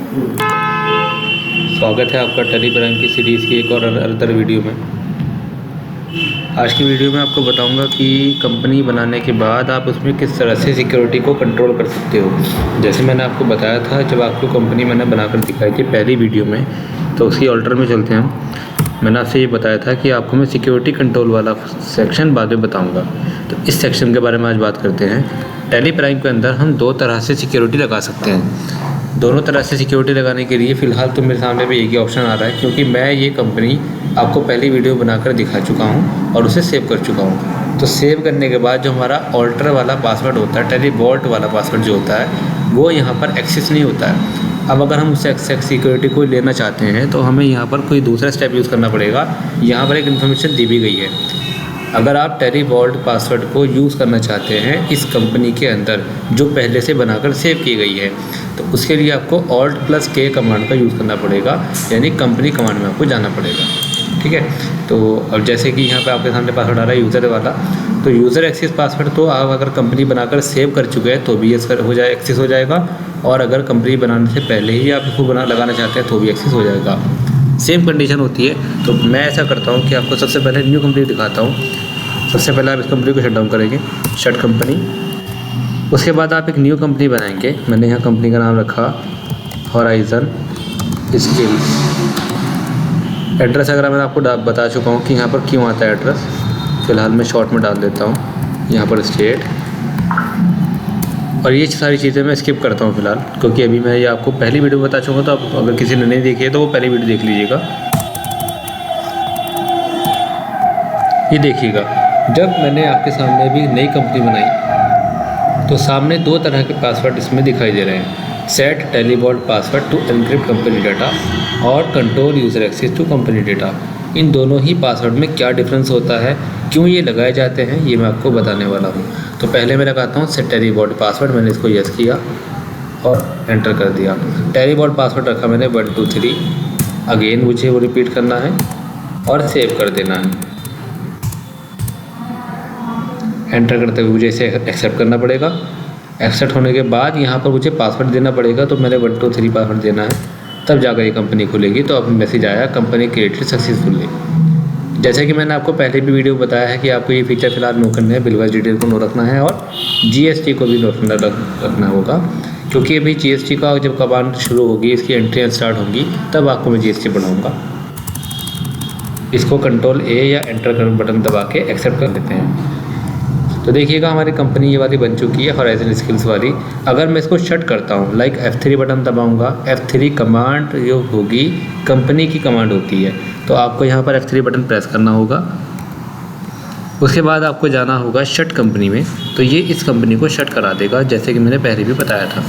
स्वागत है आपका टैली प्राइम की सीरीज़ की एक और अदर वीडियो में। आज की वीडियो में आपको बताऊंगा कि कंपनी बनाने के बाद आप उसमें किस तरह से सिक्योरिटी को कंट्रोल कर सकते हो। जैसे मैंने आपको बताया था, जब आपको कंपनी मैंने बनाकर दिखाई थी पहली वीडियो में, तो उसकी ऑल्टर में चलते हैं हम। मैंने आपसे ये बताया था कि आपको मैं सिक्योरिटी कंट्रोल वाला सेक्शन बाद में बताऊँगा। तो इस सेक्शन के बारे में आज बात करते हैं। टैली प्राइम के अंदर हम दो तरह से सिक्योरिटी लगा सकते हैं। दोनों तरह से सिक्योरिटी लगाने के लिए फ़िलहाल तो मेरे सामने भी एक ही ऑप्शन आ रहा है, क्योंकि मैं ये कंपनी आपको पहली वीडियो बनाकर दिखा चुका हूँ और उसे सेव कर चुका हूँ। तो सेव करने के बाद जो हमारा ऑल्टर वाला पासवर्ड होता है, टैली वॉल्ट वाला पासवर्ड जो होता है, वो यहाँ पर एक्सेस नहीं होता है। अब अगर हम उससे सिक्योरिटी को लेना चाहते हैं तो हमें यहाँ पर कोई दूसरा स्टेप यूज़ करना पड़ेगा। यहाँ पर एक इन्फॉर्मेशन दी भी गई है। अगर आप टैली वॉल्ट पासवर्ड को यूज़ करना चाहते हैं इस कंपनी के अंदर जो पहले से बनाकर सेव की गई है, तो उसके लिए आपको Alt+K कमांड का यूज़ करना पड़ेगा, यानी कंपनी कमांड में आपको जाना पड़ेगा। ठीक है, तो अब जैसे कि यहाँ पे आपके सामने पासवर्ड आ रहा है यूज़र वाला, तो यूज़र एक्सेस पासवर्ड तो आप अगर कंपनी बनाकर सेव कर चुके हैं तो भी एक्सेस हो जाएगा, और अगर कंपनी बनाने से पहले ही आप इसको लगाना चाहते हैं तो भी एक्सेस हो जाएगा। सेम कंडीशन होती है। तो मैं ऐसा करता हूँ कि आपको सबसे पहले न्यू कंपनी दिखाता हूँ। सबसे पहले आप इस कंपनी को शट डाउन करेंगे, शट कंपनी। उसके बाद आप एक न्यू कंपनी बनाएंगे। मैंने यहाँ कंपनी का नाम रखा होराइजन स्किल्स। एड्रेस अगर मैं आपको बता चुका हूँ कि यहाँ पर क्यों आता है एड्रेस, फ़िलहाल मैं शॉर्ट में डाल देता हूँ। यहाँ पर स्टेट और ये सारी चीज़ें मैं स्किप करता हूँ फ़िलहाल, क्योंकि अभी मैं ये आपको पहली वीडियो बता चुका हूँ। तो आप अगर किसी ने नहीं देखी है तो वो पहली वीडियो देख लीजिएगा। ये देखिएगा, जब मैंने आपके सामने भी नई कंपनी बनाई तो सामने दो तरह के पासवर्ड इसमें दिखाई दे रहे हैं। Set Tally vault password to encrypt company data और control user access to company data. इन दोनों ही पासवर्ड में क्या डिफरेंस होता है, क्यों ये लगाए जाते हैं, ये मैं आपको बताने वाला हूँ। तो पहले मैं लगाता हूँ सेट टैली वॉल्ट पासवर्ड। मैंने इसको यस किया और एंटर कर दिया। टैली वॉल्ट पासवर्ड रखा मैंने 1 2 3। अगेन मुझे वो रिपीट करना है और सेव कर देना है। एंटर करते हुए मुझे इसे एक्सेप्ट करना पड़ेगा। एक्सेप्ट होने के बाद यहाँ पर मुझे पासवर्ड देना पड़ेगा। तो मैंने 1 2 3 पासवर्ड देना है, तब जाकर ये कंपनी खुलेगी। तो अब मैसेज आया कंपनी क्रिएटेड सक्सेसफुली। जैसे कि मैंने आपको पहले भी वीडियो में बताया है कि आपको ये फीचर फ़िलहाल नो करना है, बिल वाइज डिटेल को नो रखना है और GST को भी रखना होगा, क्योंकि अभी GST का जब कमांड शुरू होगी, इसकी एंट्रियाँ स्टार्ट होंगी, तब आपको मैं GST बढ़ाऊँगा। इसको कंट्रोल A या एंटर बटन दबा के एक्सेप्ट कर लेते हैं। तो देखिएगा हमारी कंपनी ये वाली बन चुकी है, होराइजन स्किल्स वाली। अगर मैं इसको शट करता हूँ, like F3 button दबाऊँगा, F3 command जो होगी कंपनी की कमांड होती है, तो आपको यहाँ पर F3 बटन प्रेस करना होगा। उसके बाद आपको जाना होगा शट कंपनी में, तो ये इस कंपनी को शट करा देगा, जैसे कि मैंने पहले भी बताया था।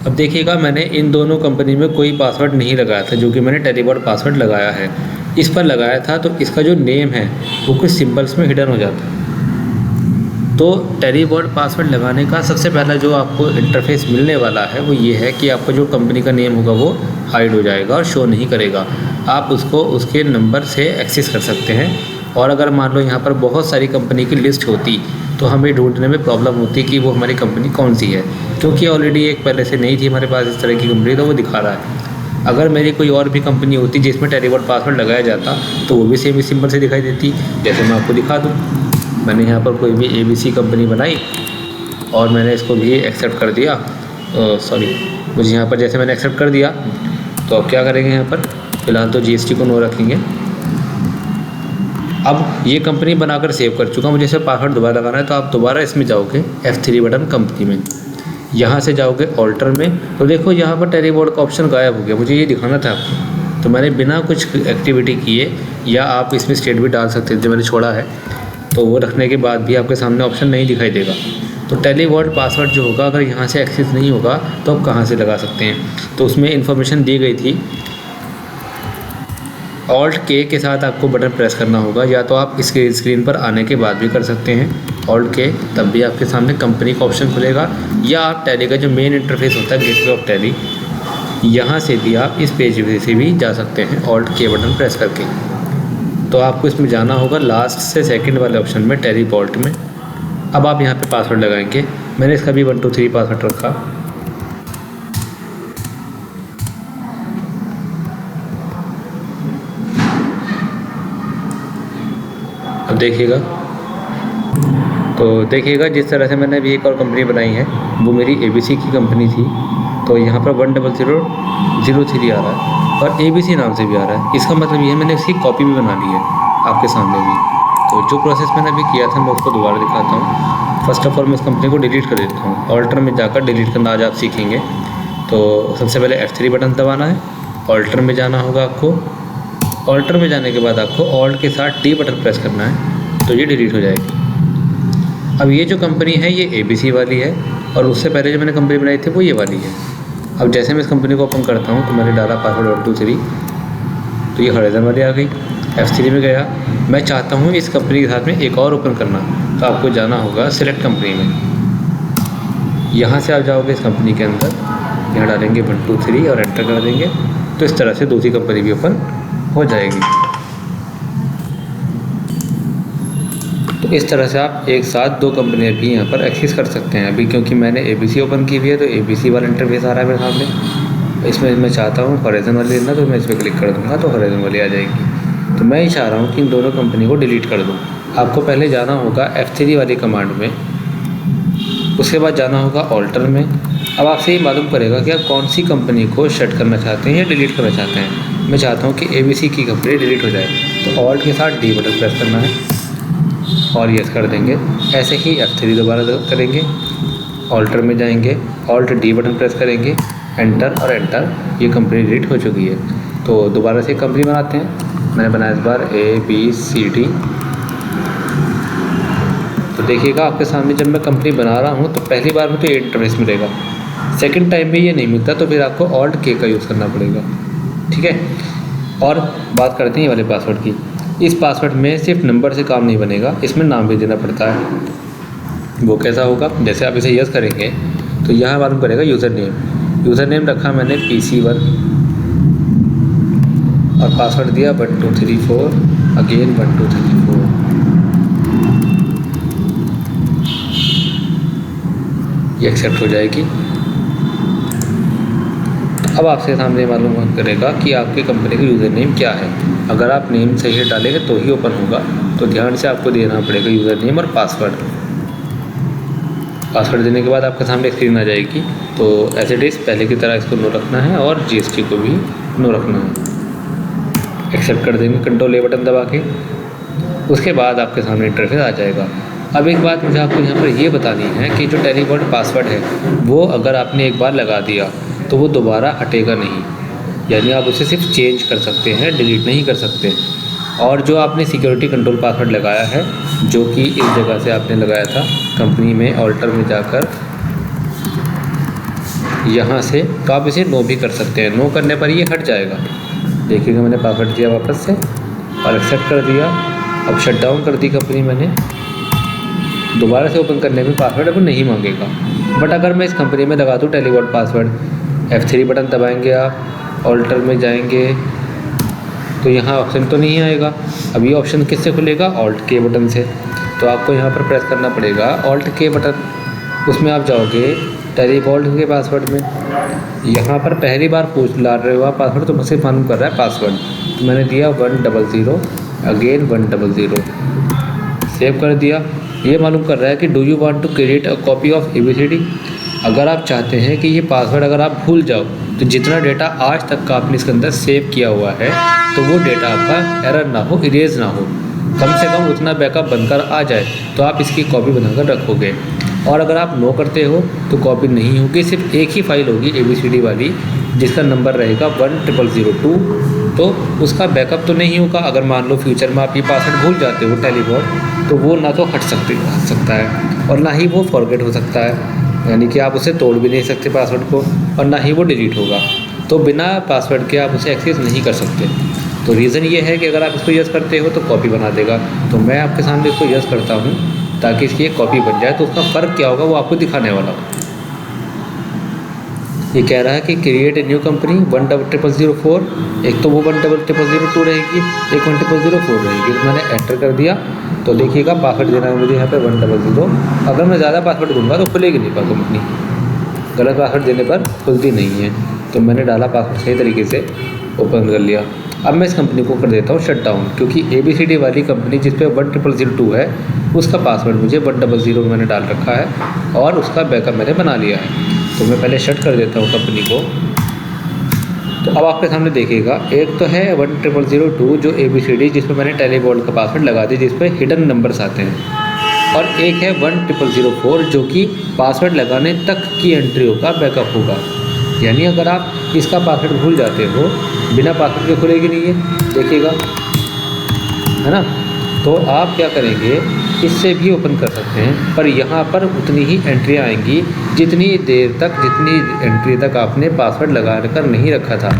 अब देखिएगा, मैंने इन दोनों कंपनी में कोई पासवर्ड नहीं लगाया था, जो कि मैंने टैली वॉल्ट पासवर्ड लगाया है। इस पर लगाया था तो इसका जो नेम है वो कुछ सिंबल्स में हिडन हो जाता है। तो टैली वॉल्ट पासवर्ड लगाने का सबसे पहला जो आपको इंटरफेस मिलने वाला है वो ये है कि आपको जो कंपनी का नेम होगा वो हाइड हो जाएगा और शो नहीं करेगा। आप उसको उसके नंबर से एक्सेस कर सकते हैं। और अगर मान लो यहाँ पर बहुत सारी कंपनी की लिस्ट होती तो हमें ढूंढने में प्रॉब्लम होती कि वो हमारी कंपनी कौन सी है, क्योंकि ऑलरेडी एक पहले से नहीं थी हमारे पास इस तरह की कंपनी, तो वो दिखा रहा है। अगर मेरी कोई और भी कंपनी होती जिसमें टैली वॉल्ट पासवर्ड लगाया जाता तो वो भी सेम इस सिंबल से दिखाई देती। जैसे मैं आपको दिखा दूँ, मैंने यहाँ पर कोई भी ABC कंपनी बनाई और मैंने इसको भी एक्सेप्ट कर दिया। मुझे यहाँ पर जैसे मैंने एक्सेप्ट कर दिया, तो अब क्या करेंगे, यहाँ पर फ़िलहाल तो GST को नो रखेंगे। अब ये कंपनी बनाकर सेव कर चुका, मुझे इसे पासवर्ड दोबारा लगाना है। तो आप दोबारा इसमें जाओगे F3 बटन कंपनी में, यहाँ से जाओगे ऑल्टर में, तो देखो यहाँ पर टैली वॉल्ट का ऑप्शन गायब हो गया। मुझे ये दिखाना था आपको, तो मैंने बिना कुछ एक्टिविटी किए, या आप इसमें स्टेट भी डाल सकते थे जो मैंने छोड़ा है, तो वो रखने के बाद भी आपके सामने ऑप्शन नहीं दिखाई देगा। तो टैली वॉल्ट पासवर्ड जो होगा, अगर यहाँ से एक्सेस नहीं होगा तो आप कहाँ से लगा सकते हैं। तो उसमें इन्फॉर्मेशन दी गई थी, Alt+K के साथ आपको बटन प्रेस करना होगा, या तो आप इसके स्क्रीन पर आने के बाद भी कर सकते हैं Alt+K, तब भी आपके सामने कंपनी का ऑप्शन खुलेगा। या आप टैली का जो मेन इंटरफेस होता है गेटवे ऑफ टैली, यहाँ से भी आप इस पेज से भी जा सकते हैं Alt+K बटन प्रेस करके। तो आपको इसमें जाना होगा लास्ट से सेकंड वाले ऑप्शन में, टैली वॉल्ट में। अब आप यहाँ पे पासवर्ड लगाएंगे। मैंने इसका भी 1 2 3 पासवर्ड रखा। तो देखिएगा जिस तरह से मैंने अभी एक और कंपनी बनाई है वो मेरी ABC की कंपनी थी। तो यहाँ पर 10003 आ रहा है और ABC नाम से भी आ रहा है। इसका मतलब ये है मैंने इसकी कॉपी भी बना ली है आपके सामने भी। तो जो प्रोसेस मैंने अभी किया था मैं उसको दोबारा दिखाता हूँ। फर्स्ट ऑफ ऑल मैं इस कंपनी को डिलीट कर देता हूँ। ऑल्टर में जाकर डिलीट करना आज आप सीखेंगे। तो सबसे पहले F3 बटन दबाना है, ऑल्टर में जाना होगा आपको। ऑल्टर में जाने के बाद आपको ऑल्ट के साथ D बटन प्रेस करना है तो ये डिलीट हो जाएगी। अब ये जो कंपनी है ये ABC वाली है और उससे पहले जो मैंने कंपनी बनाई थी वो ये वाली है। अब जैसे मैं इस कंपनी को ओपन करता हूँ तो मैंने डाला पासवर्ड 123 तो ये हॉरिजॉन्टल वाली आ गई। F3 में गया, मैं चाहता हूँ इस कंपनी के साथ में एक और ओपन करना, तो आपको जाना होगा सिलेक्ट कंपनी में। यहाँ से आप जाओगे इस कंपनी के अंदर, यहाँ डालेंगे 123 और एंटर कर देंगे तो इस तरह से दूसरी कंपनी भी ओपन हो जाएगी। तो इस तरह से आप एक साथ दो कंपनियाँ भी यहाँ पर एक्सेस कर सकते हैं। अभी क्योंकि मैंने ABC ओपन की हुई है तो ABC वाला इंटरफेस आ रहा है मेरे सामने। इसमें मैं चाहता हूँ हॉरिजॉन्टल वाली लेना तो मैं इस पर क्लिक कर दूँगा तो हॉरिजॉन्टल वाली आ जाएगी। तो मैं ही चाह रहा हूँ कि इन दोनों कंपनी को डिलीट कर दूँ। आपको पहले जाना होगा F3 वाली कमांड में, उसके बाद जाना होगा ऑल्टर में। अब आपसे ये मालूम पड़ेगा कि आप कौन सी कंपनी को शट करना चाहते हैं या डिलीट करना चाहते हैं। मैं चाहता हूँ कि ABC की कंपनी डिलीट हो जाए तो ऑल्ट के साथ D बटन प्रेस करना है और यस कर देंगे। ऐसे ही F3 दोबारा करेंगे, ऑल्टर में जाएंगे, ऑल्ट D बटन प्रेस करेंगे, एंटर और एंटर। ये कंपनी डिलीट हो चुकी है। तो दोबारा से कंपनी बनाते हैं। मैंने बनाया इस बार ABCD। तो देखिएगा आपके सामने जब मैं कंपनी बना रहा हूँ तो पहली बार में तो ये इंटरफेस मिलेगा, सेकंड टाइम में ये नहीं मिलता तो फिर आपको ऑल्ट K का यूज़ करना पड़ेगा। ठीक है, और बात करते हैं ये वाले पासवर्ड की। इस पासवर्ड में सिर्फ नंबर से काम नहीं बनेगा, इसमें नाम भी देना पड़ता है। वो कैसा होगा, जैसे आप इसे यस करेंगे तो यहाँ मालूम करेगा यूज़र नेम रखा मैंने PC1 और पासवर्ड दिया 1234 अगेन 1234। ये एक्सेप्ट हो जाएगी। अब आपसे सामने मालूम करेगा कि आपकी कंपनी का यूज़र नेम क्या है। अगर आप नेम सही डालेंगे तो ही ओपन होगा, तो ध्यान से आपको देना पड़ेगा यूज़र नेम और पासवर्ड। पासवर्ड देने के बाद आपके सामने स्क्रीन आ जाएगी। तो एज इट इज़ पहले की तरह इसको नो रखना है और GST को भी नो रखना है। एक्सेप्ट कर देंगे कंट्रोल A बटन दबा के। उसके बाद आपके सामने इंटरफेस आ जाएगा। अब एक बात मुझे आपको यहाँ पर ये बतानी है कि जो टेलीपोर्ट पासवर्ड है वो अगर आपने एक बार लगा दिया तो वो दोबारा हटेगा नहीं, यानी आप उसे सिर्फ चेंज कर सकते हैं, डिलीट नहीं कर सकते। और जो आपने सिक्योरिटी कंट्रोल पासवर्ड लगाया है जो कि इस जगह से आपने लगाया था कंपनी में, ऑल्टर में जाकर यहाँ से, तो आप इसे नो भी कर सकते हैं। नो करने पर ये हट जाएगा। देखिएगा मैंने पासवर्ड दिया वापस से और एक्सेप्ट कर दिया। अब शट डाउन कर दी कंपनी मैंने। दोबारा से ओपन करने में पासवर्ड अब नहीं मांगेगा। बट अगर मैं इस कंपनी में लगा दूँ टेलीपोर्ट पासवर्ड, F3 बटन दबाएंगे आप, ऑल्टर में जाएंगे तो यहाँ ऑप्शन तो नहीं आएगा। अब ये ऑप्शन किससे खुलेगा, ऑल्ट K बटन से। तो आपको यहाँ पर प्रेस करना पड़ेगा ऑल्ट K बटन। उसमें आप जाओगे टेलीपोर्ट के पासवर्ड में। यहाँ पर पहली बार पूछ ला रहे हो आप पासवर्ड तो मुझसे मालूम कर रहा है पासवर्ड, तो मैंने दिया 100 अगेन 100। सेव कर दिया। ये मालूम कर रहा है कि do you want to create a copy of ABCD। अगर आप चाहते हैं कि ये पासवर्ड अगर आप भूल जाओ तो जितना डेटा आज तक का आपने इसके अंदर सेव किया हुआ है तो वो डेटा आपका एरर ना हो, इरेज ना हो, कम से कम उतना बैकअप बनकर आ जाए तो आप इसकी कॉपी बनाकर रखोगे। और अगर आप नो करते हो तो कॉपी नहीं होगी, सिर्फ एक ही फाइल होगी ABCD वाली जिसका नंबर रहेगा 10002। तो उसका बैकअप तो नहीं होगा। अगर मान लो फ्यूचर में आप ये पासवर्ड भूल जाते हो टेलीपोर्ट तो वो ना तो हट सकता है और ना ही वो फॉरगेट हो सकता है, यानी कि आप उसे तोड़ भी नहीं सकते पासवर्ड को, और ना ही वो डिलीट होगा। तो बिना पासवर्ड के आप उसे एक्सेस नहीं कर सकते। तो रीज़न ये है कि अगर आप इसको यस करते हो तो कॉपी बना देगा। तो मैं आपके सामने इसको यस करता हूँ ताकि इसकी एक कॉपी बन जाए। तो उसका फ़र्क क्या होगा वो आपको दिखाने वाला हूँ। ये कह रहा है कि क्रिएट ए न्यू कंपनी 10004। एक तो वो 10002 रहेगी, एक 10004 रहेगी। तो मैंने एंटर कर दिया। तो देखिएगा पासवर्ड देना है मुझे यहाँ पे 100। अगर मैं ज़्यादा पासवर्ड दूंगा तो खुलेगी नहीं कंपनी, गलत पासवर्ड देने पर खुलती नहीं है। तो मैंने डाला पासवर्ड सही तरीके से, ओपन कर लिया। अब मैं इस कंपनी को कर देता हूँ शट डाउन, क्योंकि ABCD वाली कंपनी जिस पे 1002 है उसका पासवर्ड मुझे 100 मैंने डाल रखा है और उसका बैकअप मैंने बना लिया है। तो मैं पहले शट कर देता हूँ कंपनी को। तो अब आपके सामने देखिएगा, एक तो है 10002 जो ABCD जिस पर मैंने टेलीवॉल्ट का पासवर्ड लगा दिया, जिस पर हिडन नंबर्स आते हैं, और एक है 10004 जो कि पासवर्ड लगाने तक की एंट्रियों का बैकअप होगा। यानी अगर आप इसका पासवर्ड भूल जाते हो, बिना पासवर्ड के खुलेगी नहीं है, देखिएगा, है ना। तो आप क्या करेंगे, इससे भी ओपन कर सकते हैं, पर यहाँ पर उतनी ही एंट्रियाँ आएंगी जितनी एंट्री तक आपने पासवर्ड लगा कर नहीं रखा था।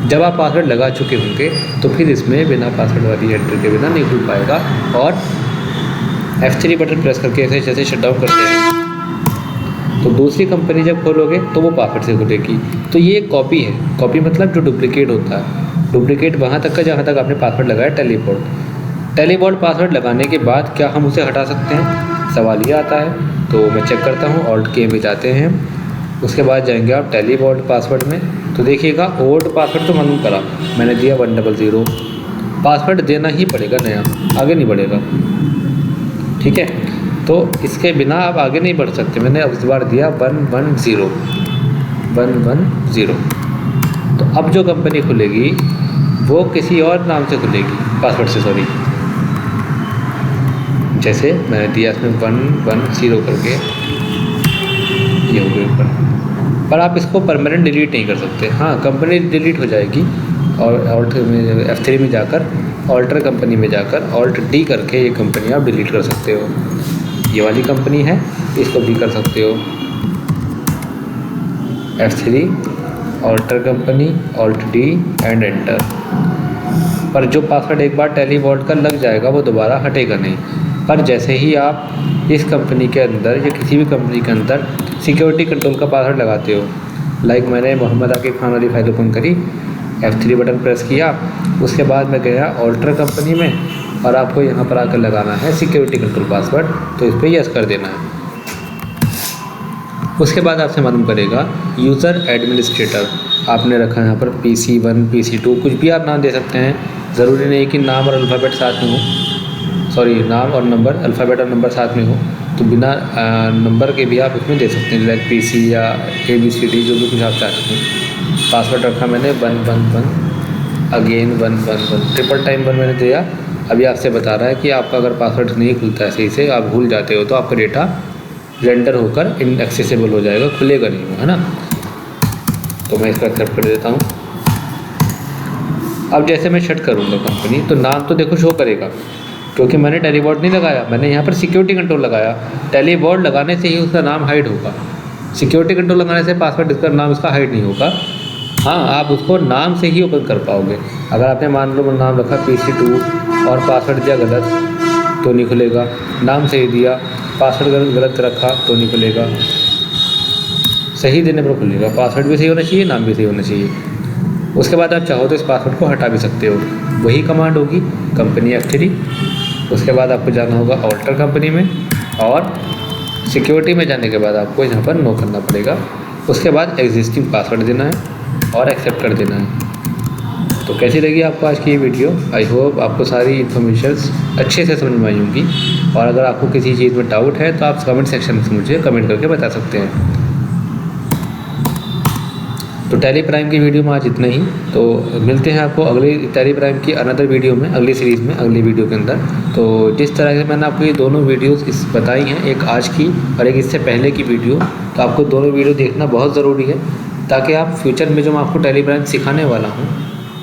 जब आप पासवर्ड लगा चुके होंगे तो फिर इसमें बिना पासवर्ड वाली एंट्री के बिना नहीं खुल पाएगा। और F3 बटन प्रेस करके ऐसे जैसे शट डाउन करते हैं तो दूसरी कंपनी जब खोलोगे तो वो पासवर्ड से खुलेगी। तो ये एक कॉपी है, कॉपी मतलब जो डुप्लीकेट होता है। डुप्लीकेट वहाँ तक का जहाँ तक आपने पासवर्ड लगाया टेलीवॉल्ट पासवर्ड लगाने के बाद क्या हम उसे हटा सकते हैं, सवाल ये आता है। तो मैं चेक करता हूँ, Alt-K में जाते हैं, उसके बाद जाएंगे आप टेलीवॉल्ट पासवर्ड में। तो देखिएगा ओल्ड पासवर्ड तो मालूम करा मैंने दिया 100, पासवर्ड देना ही पड़ेगा नया, आगे नहीं बढ़ेगा, ठीक है। तो इसके बिना आप आगे नहीं बढ़ सकते। मैंने अब इस बार दिया 110। तो अब जो कंपनी खुलेगी वो किसी और नाम से खुलेगी, पासवर्ड से, सॉरी। जैसे मैंने दिया इसमें 110 करके, ये हो गया ऊपर। पर आप इसको परमानेंट डिलीट नहीं कर सकते। हाँ, कंपनी डिलीट हो जाएगी और F3 में जाकर ऑल्टर कंपनी में जाकर Alt-D करके ये कंपनी आप डिलीट कर सकते हो। ये वाली कंपनी है, इसको भी कर सकते हो, F3 alter company, Alt-D and enter. पर जो पासवर्ड एक बार टेलीवॉल्ट का लग जाएगा वो दोबारा हटेगा नहीं। पर जैसे ही आप इस कंपनी के अंदर या किसी भी कंपनी के अंदर सिक्योरिटी कंट्रोल का पासवर्ड लगाते हो, लाइक मैंने मोहम्मद आकिब खान वाली फाइल ओपन करी, F3 बटन प्रेस किया, उसके बाद मैं गया ऑल्टर कंपनी में और आपको यहाँ पर आकर लगाना है सिक्योरिटी कंट्रोल पासवर्ड। तो इस पर यस कर देना है। उसके बाद आपसे मालूम करेगा यूज़र एडमिनिस्ट्रेटर, आपने रखा है यहाँ पर PC1 PC2, कुछ भी आप नाम दे सकते हैं। ज़रूरी नहीं कि नाम और अल्फ़ाबेट साथ में हो, सॉरी, नाम और नंबर, अल्फ़ाबेट और नंबर साथ में हो। तो बिना नंबर के भी आप इसमें दे सकते हैं, लाइक PC या ABCD, जो भी कुछ आप चाहते हैं। पासवर्ड रखा मैंने 111 अगेन 111, ट्रिपल टाइम 1 मैंने दिया। अभी आपसे बता रहा है कि आपका अगर पासवर्ड नहीं खुलता है सही से, आप भूल जाते हो, तो आपका डेटा रेंडर होकर इनएक्सेसिबल हो जाएगा, खुलेगा नहीं वो, है ना। तो मैं इसका एक्सेप्ट कर देता हूँ। अब जैसे मैं शट करूँगा कंपनी, तो नाम तो देखो शो करेगा, क्योंकि मैंने टेलीवॉल्ट नहीं लगाया, मैंने यहाँ पर सिक्योरिटी कंट्रोल लगाया। टेलीवॉल्ट लगाने से ही उसका नाम हाइड होगा, सिक्योरिटी कंट्रोल लगाने से पासवर्ड इसका नाम इसका हाइड नहीं होगा। हाँ, आप उसको नाम से ही ओपन कर पाओगे। अगर आपने मान लो नाम रखा PC2 और पासवर्ड दिया गलत तो नहीं खुलेगा, नाम सही दिया, पासवर्ड गलत रखा तो नहीं खुलेगा, सही देने पर खुलेगा। पासवर्ड भी सही होना चाहिए, नाम भी सही होना चाहिए। उसके बाद आप चाहो तो इस पासवर्ड को हटा भी सकते हो, वही कमांड होगी कंपनी F3। उसके बाद आपको जाना होगा ऑल्टर कंपनी में और सिक्योरिटी में जाने के बाद आपको यहाँ पर नो करना पड़ेगा। उसके बाद एग्जिस्टिंग पासवर्ड देना है और एक्सेप्ट कर देना है। तो कैसी लगी आपको आज की ये वीडियो? आई होप आपको सारी इन्फॉर्मेशंस अच्छे से समझ में आई होंगी। और अगर आपको किसी चीज़ में डाउट है तो आप कमेंट सेक्शन में मुझे कमेंट करके बता सकते हैं। तो टैली प्राइम की वीडियो में आज इतना ही। तो मिलते हैं आपको अगली टैली प्राइम की अनदर वीडियो में, अगली सीरीज़ में, अगली वीडियो के अंदर। तो जिस तरह से मैंने आपको ये दोनों वीडियोस इस बताई हैं, एक आज की और एक इससे पहले की वीडियो, तो आपको दोनों वीडियो देखना बहुत ज़रूरी है, ताकि आप फ्यूचर में जो मैं आपको टैली प्राइम सिखाने वाला हूँ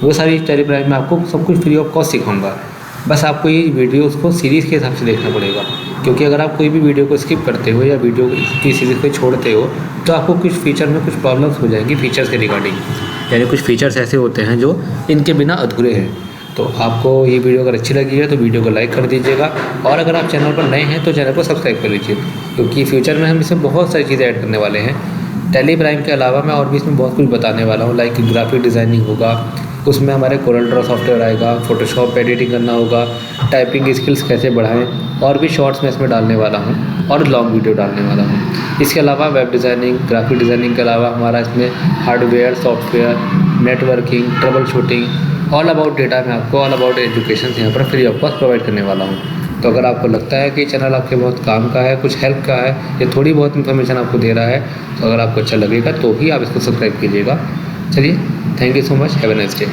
वो सारी टैली प्राइम में आपको सब कुछ फ्री ऑफ कॉस्ट सिखाऊंगा। बस आपको ये वीडियो उसको सीरीज़ के हिसाब से देखना पड़ेगा, क्योंकि अगर आप कोई भी वीडियो को स्किप करते हो या वीडियो की सीरीज़ को छोड़ते हो तो आपको कुछ फीचर में कुछ प्रॉब्लम्स हो जाएंगी फीचर्स के रिगार्डिंग। यानी कुछ फीचर्स ऐसे होते हैं जो इनके बिना अधूरे हैं। तो आपको ये वीडियो अगर अच्छी लगी है तो वीडियो को लाइक कर दीजिएगा, और अगर आप चैनल पर नए हैं तो चैनल को सब्सक्राइब कर लीजिए, क्योंकि फ्यूचर में हम इसमें बहुत सारी चीज़ें ऐड करने वाले हैं। टैली प्राइम के अलावा मैं और भी इसमें बहुत कुछ बताने वाला हूँ, लाइक ग्राफिक डिज़ाइनिंग होगा, उसमें हमारे कोरल ड्रॉ सॉफ्टवेयर आएगा, फोटोशॉप पे एडिटिंग करना होगा, टाइपिंग स्किल्स कैसे बढ़ाएं, और भी शॉर्ट्स में इसमें डालने वाला हूँ और लॉन्ग वीडियो डालने वाला हूँ। इसके अलावा वेब डिज़ाइनिंग, ग्राफिक डिज़ाइनिंग के अलावा हमारा इसमें hardware, software, networking, trouble shooting all about data मैं आपको, ऑल अबाउट एजुकेशन यहाँ पर फ्री ऑफ कॉस्ट प्रोवाइड करने वाला हूँ। तो अगर आपको लगता है कि चैनल आपके बहुत काम का है, कुछ हेल्प का है, या थोड़ी बहुत इन्फॉर्मेशन आपको दे रहा है, तो अगर आपको अच्छा लगेगा तो ही आप इसको सब्सक्राइब कीजिएगा। चलिए, thank you so much, have a nice day.